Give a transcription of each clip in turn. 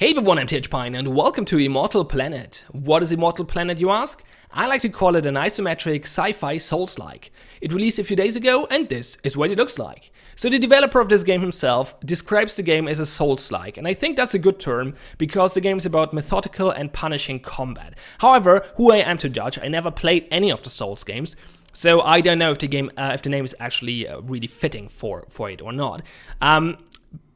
Hey everyone, I'm Pine and welcome to Immortal Planet. What is Immortal Planet, you ask? I like to call it an isometric sci-fi souls-like. It released a few days ago and this is what it looks like. So the developer of this game himself describes the game as a souls-like, and I think that's a good term because the game is about methodical and punishing combat. However, who I am to judge, I never played any of the Souls games, so I don't know if the name is actually really fitting for it or not.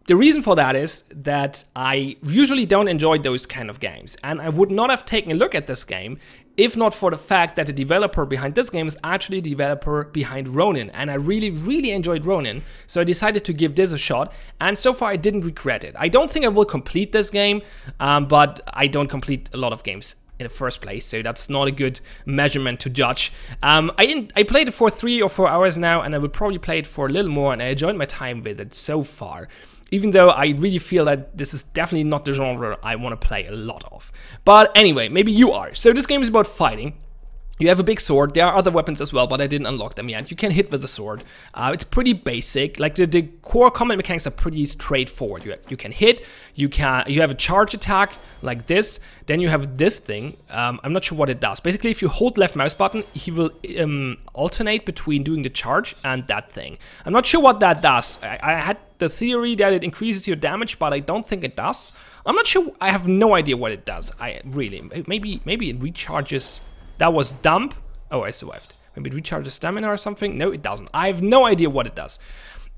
The reason for that is that I usually don't enjoy those kind of games, and I would not have taken a look at this game if not for the fact that the developer behind this game is actually the developer behind Ronin, and I really enjoyed Ronin, so I decided to give this a shot, and so far I didn't regret it. I don't think I will complete this game, but I don't complete a lot of games in the first place, so that's not a good measurement to judge. I played it for 3 or 4 hours now, and I will probably play it for a little more, and I enjoyed my time with it so far. Even though I really feel that this is definitely not the genre I want to play a lot of. But anyway, maybe you are. So this game is about fighting. You have a big sword. There are other weapons as well, but I didn't unlock them yet. You can hit with the sword. It's pretty basic. Like the core combat mechanics are pretty straightforward. You can hit. You have a charge attack like this. Then you have this thing. I'm not sure what it does. Basically, if you hold left mouse button, he will alternate between doing the charge and that thing. I'm not sure what that does. I had the theory that it increases your damage, but I don't think it does. I'm not sure. I have no idea what it does. Maybe it recharges. That was dump. Oh, I survived. Maybe it recharges stamina or something. No, it doesn't. I have no idea what it does.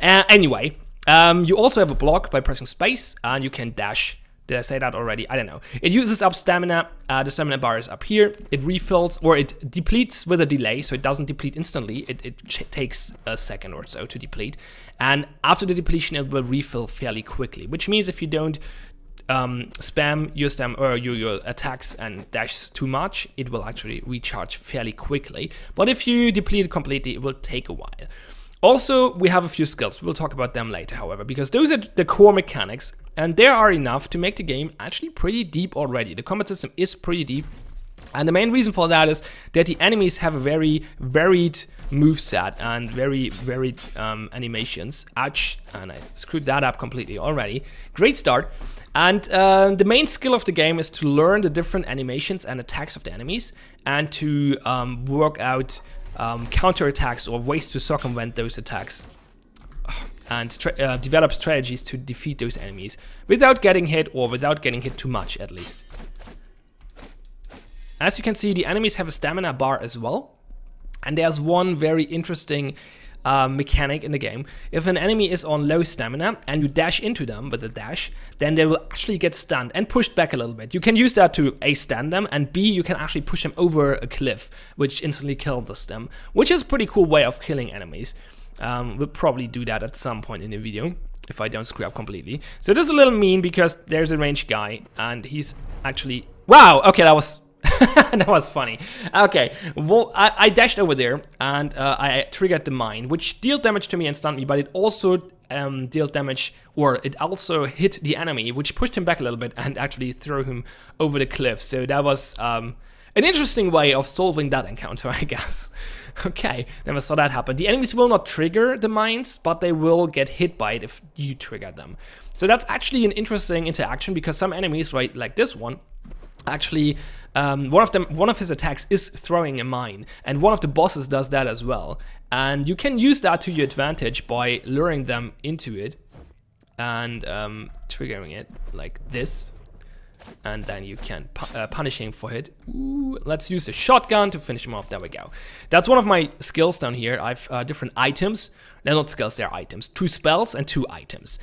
Anyway, you also have a block by pressing space, and you can dash. Did I say that already? I don't know. It uses up stamina. The stamina bar is up here. It refills, or it depletes with a delay, so it doesn't deplete instantly. It takes a second or so to deplete. And after the depletion, it will refill fairly quickly, which means if you don't spam your attacks and dashes too much, it will actually recharge fairly quickly. But if you deplete it completely, it will take a while. Also, we have a few skills. We'll talk about them later, however, because those are the core mechanics, and there are enough to make the game actually pretty deep already. The combat system is pretty deep, and the main reason for that is that the enemies have a very varied moveset and very varied animations. Ouch, and I screwed that up completely already. Great start. And the main skill of the game is to learn the different animations and attacks of the enemies, and to work out counter-attacks or ways to circumvent those attacks, and develop strategies to defeat those enemies without getting hit, or without getting hit too much at least. As you can see, the enemies have a stamina bar as well, and there's one very interesting mechanic in the game. If an enemy is on low stamina and you dash into them with a dash, then they will actually get stunned and pushed back a little bit. You can use that to A, stun them, and B, you can actually push them over a cliff, which instantly kills them, which is a pretty cool way of killing enemies. We'll probably do that at some point in the video, if I don't screw up completely. So this is a little mean because there's a ranged guy, and he's actually... Wow, okay, that was... that was funny. Okay, well, I dashed over there, and I triggered the mine, which dealt damage to me and stunned me, but it also dealt damage, or it also hit the enemy, which pushed him back a little bit and actually threw him over the cliff. So that was an interesting way of solving that encounter, I guess. Okay, never saw that happen. The enemies will not trigger the mines, but they will get hit by it if you trigger them. So that's actually an interesting interaction, because some enemies, right, like this one, actually, one of his attacks is throwing a mine, and one of the bosses does that as well. And you can use that to your advantage by luring them into it and triggering it like this, and then you can punish him for it. Ooh, let's use the shotgun to finish him off. There we go. That's one of my skills down here. I've different items. They're not skills, they're items. 2 spells and 2 items.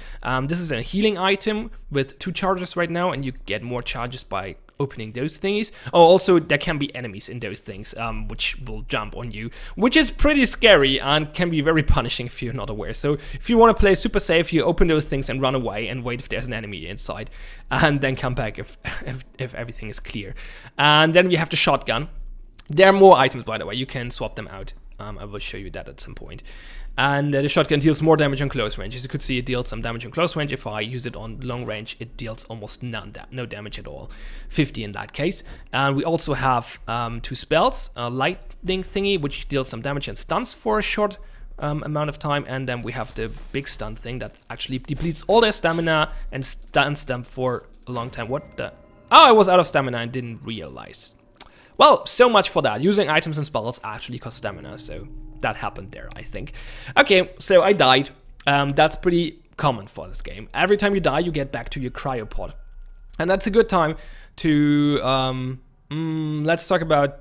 This is a healing item with 2 charges right now, and you get more charges by opening those thingies. Oh, also there can be enemies in those things, which will jump on you, which is pretty scary and can be very punishing if you're not aware. So if you want to play super safe, you open those things and run away and wait if there's an enemy inside, and then come back if everything is clear. And then we have the shotgun. There are more items, by the way. You can swap them out. I will show you that at some point. And the shotgun deals more damage on close range. As you could see, it deals some damage on close range. If I use it on long range, it deals almost no damage at all. 50 in that case. And we also have 2 spells. A lightning thingy, which deals some damage and stuns for a short amount of time, and then we have the big stun thing that actually depletes all their stamina and stuns them for a long time. What the? Oh, I was out of stamina and didn't realize. Well, so much for that. Using items and spells actually cost stamina, so that happened there, I think. Okay, so I died. That's pretty common for this game. Every time you die, you get back to your cryopod. And that's a good time to... let's talk about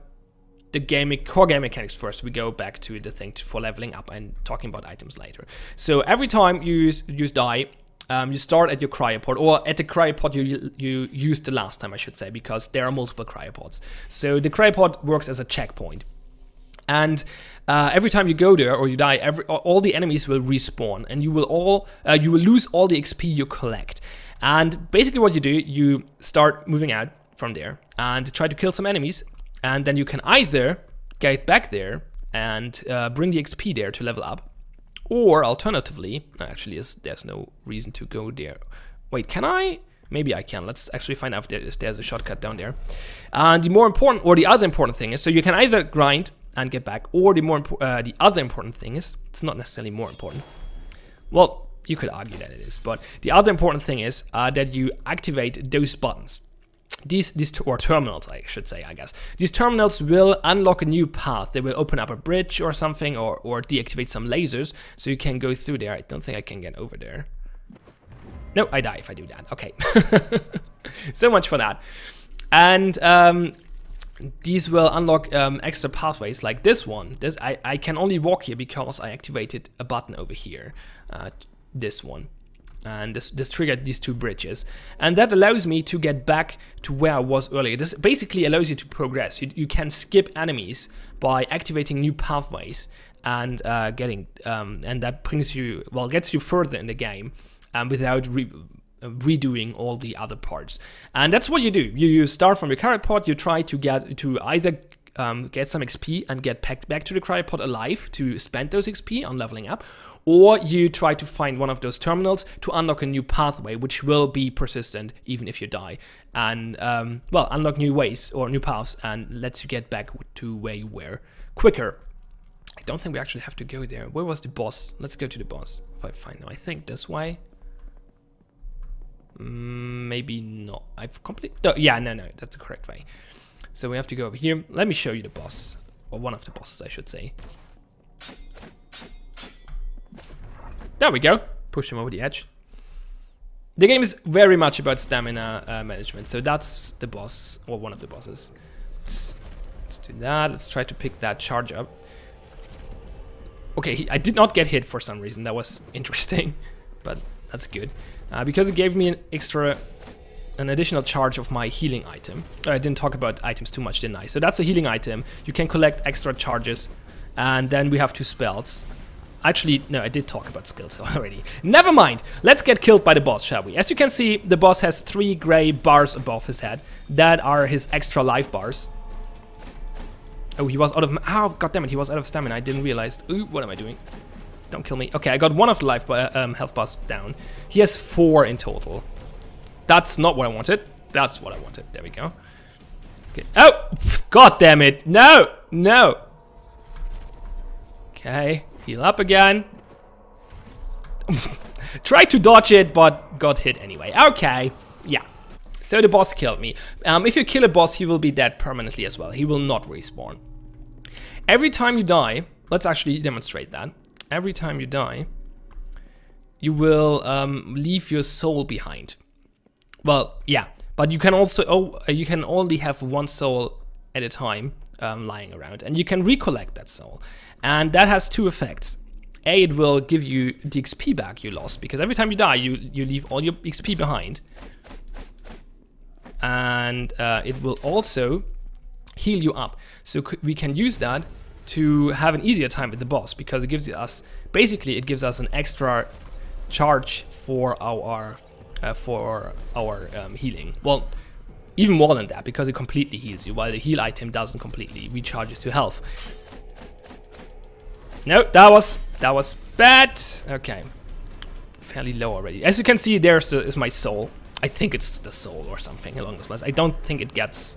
the core game mechanics first. We go back to the thing for leveling up and talking about items later. So every time you die, you start at your cryopod, or at the cryopod you used the last time, I should say, because there are multiple cryopods. So the cryopod works as a checkpoint. And every time you go there or you die, all the enemies will respawn, and you will lose all the XP you collect. And basically what you do, you start moving out from there and try to kill some enemies, and then you can either get back there and bring the XP there to level up, or alternatively, actually there's no reason to go there. Wait, can I? Maybe I can. Let's actually find out if there's a shortcut down there. And the other important thing is, so you can either grind and get back, or the other important thing is, it's not necessarily more important. Well, you could argue that it is, but the other important thing is that you activate those buttons. Or terminals, I should say, I guess. These terminals will unlock a new path. They will open up a bridge or something, or deactivate some lasers, so you can go through there. I don't think I can get over there. No, I die if I do that. Okay. So much for that. And these will unlock extra pathways, like this one. I can only walk here because I activated a button over here. This one. And this triggered these two bridges, and that allows me to get back to where I was earlier. This basically allows you to progress. You can skip enemies by activating new pathways, and and that brings you, well, gets you further in the game, without redoing all the other parts. And that's what you do. You start from your cryopod. You try to either get some XP and get back to the cryopod alive to spend those XP on leveling up, or you try to find one of those terminals to unlock a new pathway, which will be persistent even if you die, and well, unlock new ways or new paths, and lets you get back to where you were quicker. I don't think we actually have to go there. Where was the boss? Let's go to the boss. If I find him, I think this way. Maybe not. I've completely... Oh, yeah, no, that's the correct way. So we have to go over here. Let me show you the boss, or one of the bosses, I should say. There we go. Push him over the edge. The game is very much about stamina management, so that's the boss, or one of the bosses. Let's do that. Let's try to pick that charge up. Okay, I did not get hit for some reason. That was interesting, but that's good. Because it gave me an additional charge of my healing item. I didn't talk about items too much, didn't I? So that's a healing item. You can collect extra charges, and then we have two spells. Actually, no, I did talk about skills already. Never mind. Let's get killed by the boss, shall we? As you can see, the boss has 3 gray bars above his head. That are his extra life bars. Oh, he was out of... Oh, goddammit, he was out of stamina. I didn't realize. Ooh, what am I doing? Don't kill me. Okay, I got one of the health bars down. He has 4 in total. That's not what I wanted. That's what I wanted. There we go. Okay. Oh, goddammit. No, no. Okay. Heal up again. Tried to dodge it, but got hit anyway. Okay, yeah. So the boss killed me. If you kill a boss, he will be dead permanently as well. He will not respawn. Every time you die, let's actually demonstrate that. Every time you die, you will leave your soul behind. Well, yeah, but you can also you can only have one soul at a time lying around, and you can recollect that soul. And that has 2 effects. A, it will give you the XP back you lost, because every time you die, you leave all your XP behind. And it will also heal you up. So we can use that to have an easier time with the boss, because it gives us, basically it gives us an extra charge for our healing. Well, even more than that, because it completely heals you, while the heal item doesn't completely recharges to health. No, that was bad. Okay, fairly low already. As you can see, there is my soul. I think it's the soul or something along those lines. I don't think it gets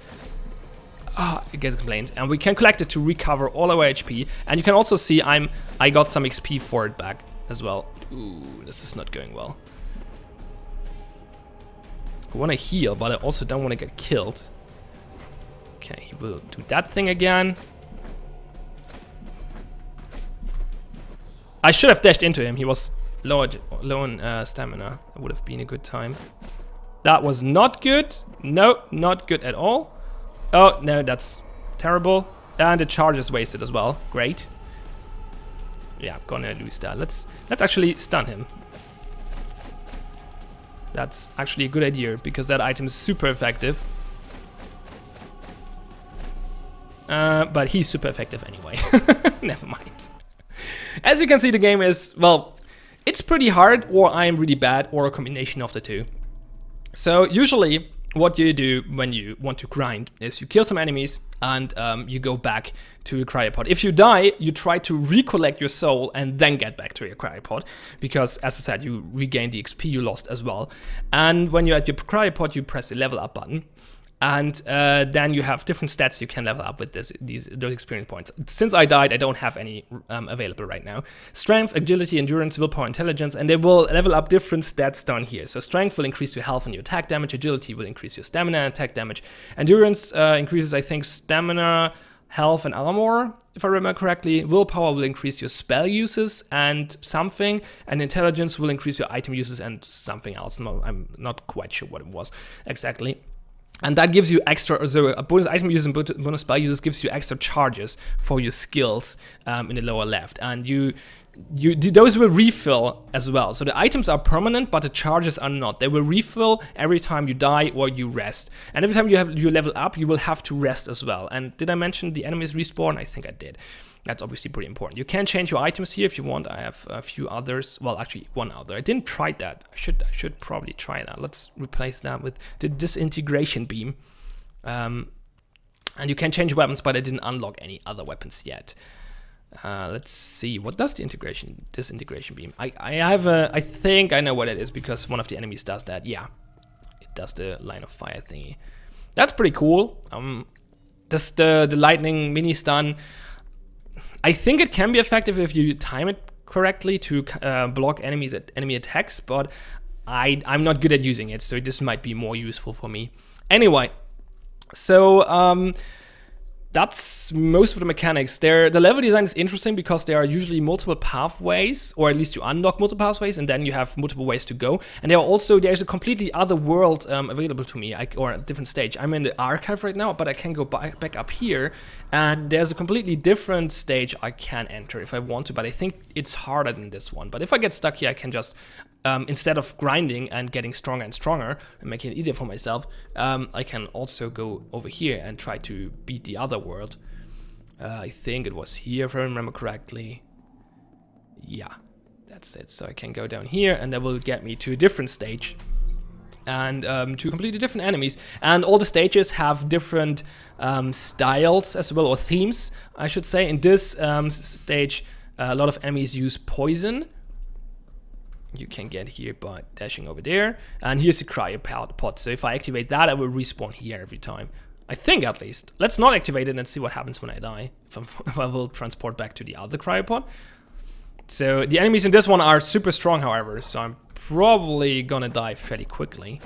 explained. And we can collect it to recover all our HP. And you can also see I got some XP for it back as well. Ooh, this is not going well. I want to heal, but I also don't want to get killed. Okay, he will do that thing again. I should have dashed into him. He was low on stamina. That would have been a good time. That was not good. No, not good at all. Oh, no, that's terrible. And the charge is wasted as well. Great. Yeah, I'm gonna lose that. Let's actually stun him. That's actually a good idea because that item is super effective. But he's super effective anyway. Never mind. As you can see, the game is, well, it's pretty hard, or I'm really bad, or a combination of the two. So usually what you do when you want to grind is you kill some enemies and you go back to the cryopod. If you die, you try to recollect your soul and then get back to your cryopod, because as I said, you regain the XP you lost as well. And when you're at your cryopod, you press the level up button. And then you have different stats you can level up with those experience points. Since I died, I don't have any available right now. Strength, agility, endurance, willpower, intelligence, and they will level up different stats down here. So strength will increase your health and your attack damage. Agility will increase your stamina and attack damage. Endurance increases, I think, stamina, health, and armor, if I remember correctly. Willpower will increase your spell uses and something. And intelligence will increase your item uses and something else. No, I'm not quite sure what it was exactly. And that gives you extra, so a bonus item uses and bonus spell uses gives you extra charges for your skills in the lower left. And those will refill as well. So the items are permanent, but the charges are not. They will refill every time you die or you rest. And every time you level up, you will have to rest as well. And did I mention the enemies respawn? I think I did. That's obviously pretty important. You can change your items here if you want. I have a few others. Well, actually one other. I didn't try that. I should probably try that. Let's replace that with the disintegration beam. And you can change weapons, but I didn't unlock any other weapons yet. Let's see. What does the disintegration beam? I think I know what it is because one of the enemies does that. Yeah, it does the line of fire thingy. That's pretty cool. Does the lightning mini stun. I think it can be effective if you time it correctly to block enemy attacks, but I'm not good at using it, so this might be more useful for me. Anyway, so that's most of the mechanics. The level design is interesting because there are usually multiple pathways, or at least you unlock multiple pathways, and then you have multiple ways to go. And there's a completely other world available to me, or a different stage. I'm in the archive right now, but I can go back up here, and there's a completely different stage I can enter if I want to, but I think it's harder than this one. But if I get stuck here, I can just, instead of grinding and getting stronger and stronger and making it easier for myself, I can also go over here and try to beat the other world. I think it was here, if I remember correctly. Yeah, that's it. So I can go down here, and that will get me to a different stage and to completely different enemies. And all the stages have different styles as well, or themes, I should say. In this stage, a lot of enemies use poison. You can get here by dashing over there. And here's the cryopod. So if I activate that, I will respawn here every time. I think, at least. Let's not activate it and see what happens when I die. If I will transport back to the other cryopod. So the enemies in this one are super strong, however. So I'm probably gonna die fairly quickly.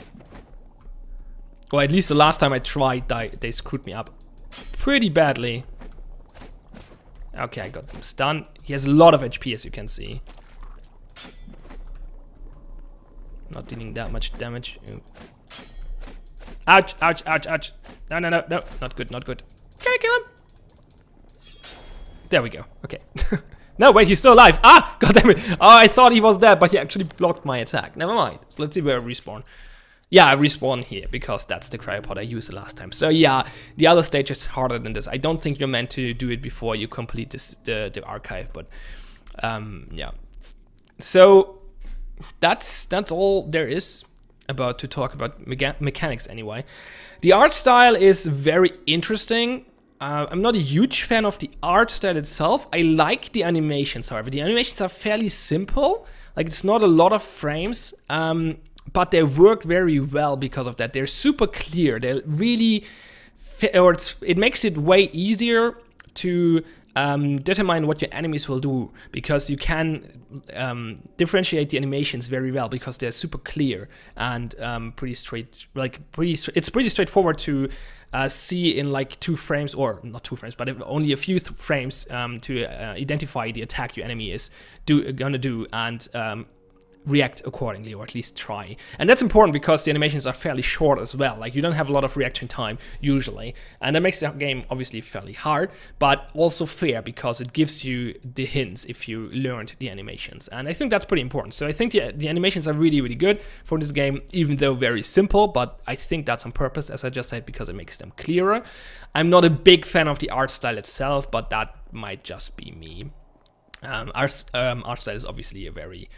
Or at least the last time I tried, they screwed me up pretty badly. Okay, I got them stunned. He has a lot of HP, as you can see. Not dealing that much damage. Ooh. Ouch, ouch, ouch, ouch. No, no, no, no. Not good, not good. Can I kill him? There we go. Okay. No, wait, he's still alive. Ah, god damn it. Oh, I thought he was dead, but he actually blocked my attack. Never mind. So let's see where I respawn. Yeah, I respawn here because that's the cryopod I used the last time. So yeah, the other stage is harder than this. I don't think you're meant to do it before you complete the archive, but yeah. So that's all there is to talk about mechanics anyway. The art style is very interesting. I'm not a huge fan of the art style itself. I like the animations, however. The animations are fairly simple. Like, it's not a lot of frames, but they work very well because of that. They're super clear. They're really, it makes it way easier to determine what your enemies will do, because you can differentiate the animations very well because they're super clear and it's pretty straightforward to see in like 2 frames, or not 2 frames, but only a few frames to identify the attack your enemy is gonna do and react accordingly, or at least try. And that's important because the animations are fairly short as well. Like, you don't have a lot of reaction time usually, and that makes the game obviously fairly hard, but also fair because it gives you the hints if you learned the animations, and I think that's pretty important. So I think the animations are really, really good for this game, even though very simple, but I think that's on purpose, as I just said, because it makes them clearer. I'm not a big fan of the art style itself, but that might just be me. Art style is obviously a very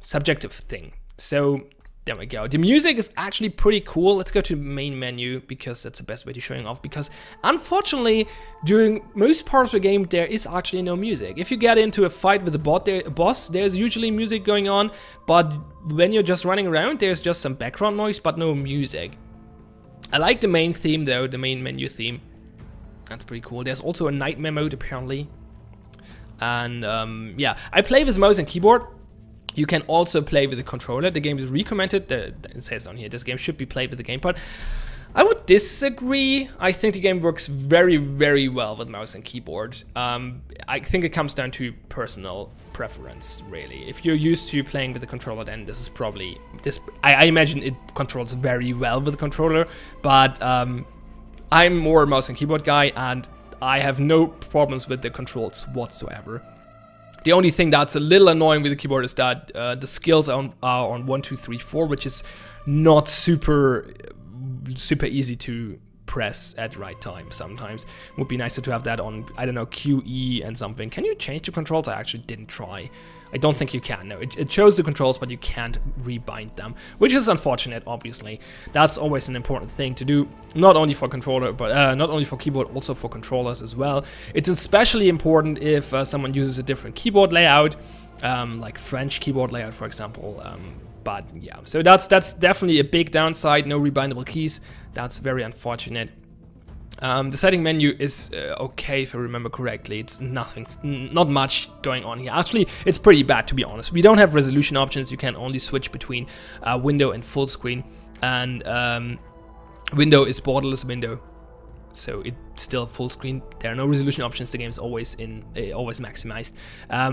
subjective thing. So there we go. The music is actually pretty cool. Let's go to the main menu because that's the best way to showing off, because unfortunately during most parts of the game there is actually no music. If you get into a fight with a boss, there's usually music going on, but when you're just running around there's just some background noise but no music. I like the main theme though, the main menu theme. That's pretty cool. There's also a nightmare mode apparently. And yeah, I play with mouse and keyboard. You can also play with the controller. The game is recommended. It says down here, this game should be played with the gamepad. I would disagree. I think the game works very, very well with mouse and keyboard. I think it comes down to personal preference, really. If you're used to playing with the controller, then this is probably... I imagine it controls very well with the controller, but I'm more a mouse and keyboard guy, and I have no problems with the controls whatsoever. The only thing that's a little annoying with the keyboard is that the skills are on 1, 2, 3, 4, which is not super easy to press at the right time sometimes. It would be nicer to have that on, I don't know, QE and something. Can you change the controls? I actually didn't try. I don't think you can. No, it shows the controls, but you can't rebind them, which is unfortunate, obviously. That's always an important thing to do, not only for controller, but not only for keyboard, also for controllers as well. It's especially important if someone uses a different keyboard layout, like French keyboard layout, for example. But yeah, so that's definitely a big downside. No rebindable keys. That's very unfortunate. The setting menu is okay, if I remember correctly. It's not much going on here. Actually, it's pretty bad, to be honest. We don't have resolution options. You can only switch between window and full screen, and window is borderless window, so it's still full screen. There are no resolution options. The game is always always maximized.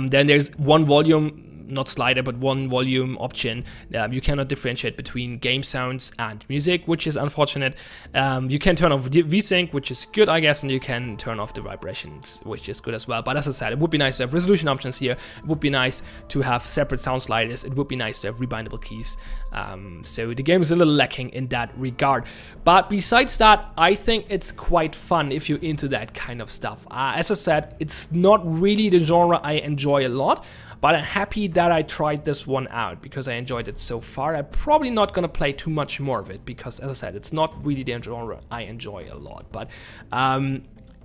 Then there's one volume, not slider, but one volume option. You cannot differentiate between game sounds and music, which is unfortunate. You can turn off VSync, which is good, I guess, and you can turn off the vibrations, which is good as well. But as I said, it would be nice to have resolution options here. It would be nice to have separate sound sliders. It would be nice to have rebindable keys. So the game is a little lacking in that regard. But besides that, I think it's quite fun if you're into that kind of stuff. As I said, it's not really the genre I enjoy a lot, but I'm happy that I tried this one out because I enjoyed it so far. I'm probably not gonna play too much more of it because, as I said, it's not really the genre I enjoy a lot. But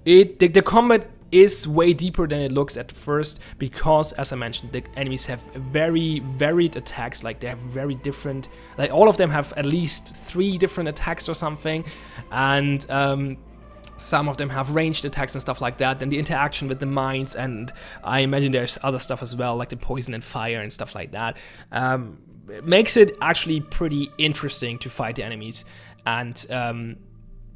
the combat is way deeper than it looks at first because, as I mentioned, the enemies have very varied attacks. Like, they have very different, like all of them have at least 3 different attacks or something, and some of them have ranged attacks and stuff like that. Then the interaction with the mines, and I imagine there's other stuff as well, like the poison and fire and stuff like that. It makes it actually pretty interesting to fight the enemies, and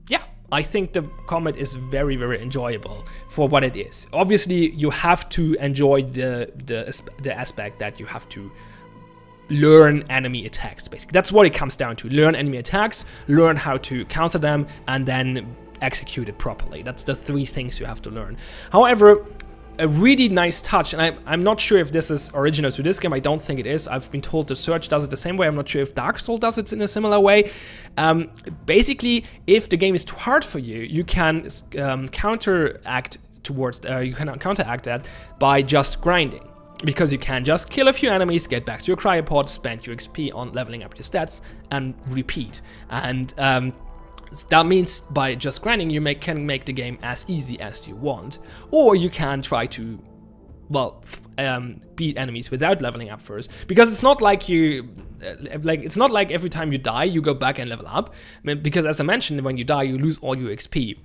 yeah, I think the combat is very, very enjoyable for what it is. Obviously, you have to enjoy the aspect that you have to learn enemy attacks, basically. That's what it comes down to. Learn enemy attacks, learn how to counter them, and then execute it properly. That's the 3 things you have to learn. However, a really nice touch, and I'm not sure if this is original to this game. I don't think it is. I've been told the Surge does it the same way. I'm not sure if Dark Souls does it in a similar way. Basically, if the game is too hard for you, you can counteract that by just grinding. Because you can just kill a few enemies, get back to your cryopod, spend your XP on leveling up your stats, and repeat. And that means by just grinding, you can make the game as easy as you want, or you can try to, well, beat enemies without leveling up first. Because it's not like it's not like every time you die you go back and level up. Because, as I mentioned, when you die you lose all your XP.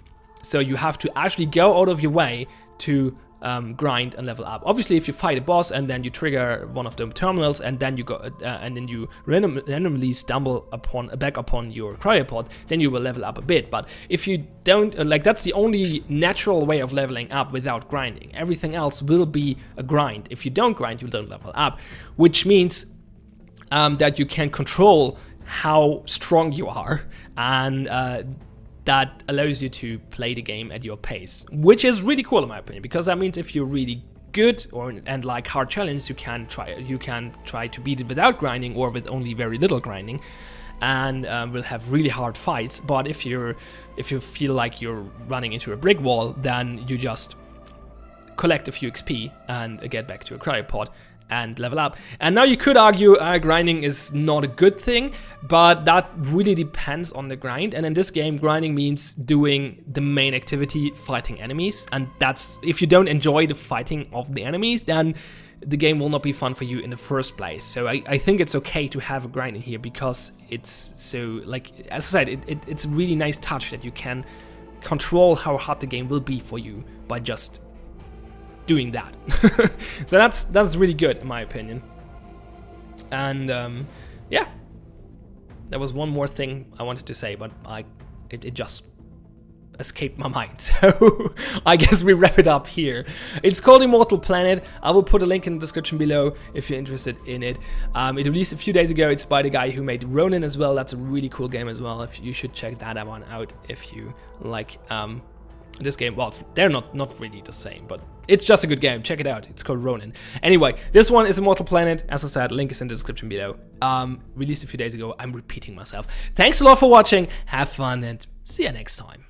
So you have to actually go out of your way to grind and level up. Obviously, if you fight a boss and then you trigger one of the terminals and then you go and then you randomly stumble back upon your cryopod, then you will level up a bit. But if you don't, like, that's the only natural way of leveling up without grinding. Everything else will be a grind. If you don't grind, you don't level up, which means that you can control how strong you are, and that allows you to play the game at your pace, which is really cool in my opinion, because that means if you're really good and like hard challenges, you can try to beat it without grinding or with only very little grinding, and will have really hard fights. But if you feel like you're running into a brick wall, then you just collect a few XP and get back to a cryopod and level up. And now you could argue grinding is not a good thing, but that really depends on the grind. And in this game, grinding means doing the main activity, fighting enemies, and that's, if you don't enjoy the fighting of the enemies, then the game will not be fun for you in the first place. So I think it's okay to have a grind in here, because it's so, like, as I said, it's a really nice touch that you can control how hard the game will be for you by just doing that. So that's really good in my opinion. And yeah, there was one more thing I wanted to say, but it just escaped my mind. So I guess we wrap it up here. It's called Immortal Planet. I will put a link in the description below if you're interested in it. It released a few days ago. It's by the guy who made Ronin as well. That's a really cool game as well. If you should check that one out if you like this game. Well, they're not really the same, but it's just a good game. Check it out. It's called Ronin. Anyway, this one is Immortal Planet. As I said, link is in the description below. Released a few days ago. I'm repeating myself. Thanks a lot for watching. Have fun and see you next time.